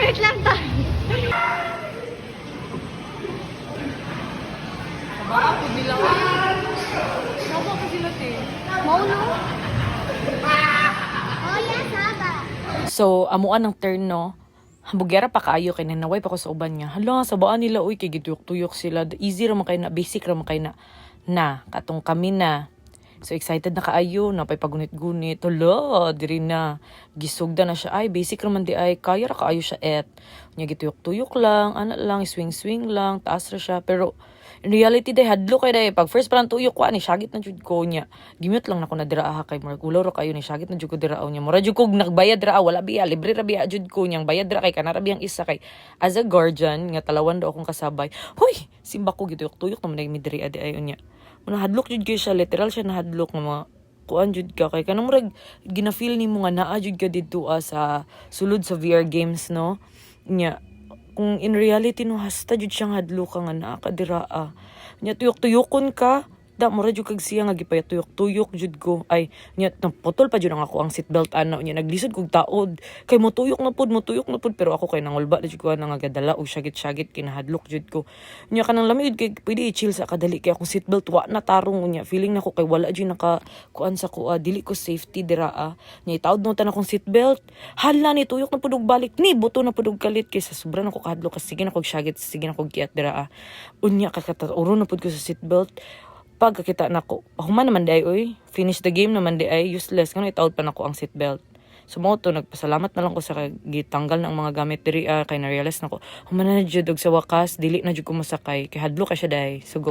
Wait lang ta. Baka ako bilang. Saba ka sila, te. Maulo? Oh, yes, Saba. So, amuan ng turn, no? Hambugyara pa kaayo kay nanaway pa ko sa uban niya. Hala, sabaan nila, uy, kay gituyok-tuyok sila. Easy raman kayo na, basic raman kayo na, katong kami na. So, excited na kaayo, napay pagunit-gunit. Hala, diri na. Gisugda na siya, ay, basic raman di ay, kaya ra kaayo siya Nya gituyok-tuyok lang, ana lang, swing-swing lang, taas ra siya. Pero, in reality, day, hadlo kay day. Pag first palang tuyok ko, ni syagit na jud ko niya. Gimute lang na ko na dira kay Mark. Ulaw ra kayo ni syagit na jud ko dira niya. Mura jud ko nagbayad ra, wala biya, libre ra biya jud ko niyang bayad ra kay kanara biyang isa kay as a guardian nga talawan daw akong kasabay. Hoy, simba ko gituyok-tuyok naman mi diri adi ayon niya. Una hadlok jud gyud siya, literal siya na hadlok nga mga kuan jud ka kay kanang murag gina-feel nimo nga naa jud ka didto sa sulod sa VR games, no? Nya kung in reality no hasta jud siyang hadlok ka nga naa ka dira nya tuyok-tuyokon ka da mura jud kag siya nga gipayatuyok-tuyok jud ko ay nya naputol pa jud ang ako ang seatbelt ana nya naglisod kog taod kay motuyok na pud pero ako kay nangulba na jud ko nga gadala og syagit-syagit kinahadlok jud ko nya kanang lamig kay pwede i-chill sa kadali kay akong seatbelt wa na tarong nya feeling nako kay wala jud naka kuan sa ko dili ko safety dira nya itaod no tan akong seatbelt hala ni tuyok na pud og balik ni buto na pud og kalit kay sa sobra nako kahadlok kasi sige na kog syagit sige na kog kiat dira unya kakatauro na pud ko sa seatbelt pagkakita nako human naman di ay oy finish the game naman di ay useless kano itaod pa nako ang seatbelt so mo to nagpasalamat na lang ko sa gitanggal ng mga gamit diri kay na realize nako human na jud og sa wakas dili na jud ko masakay kay hadlo ka siya dai so go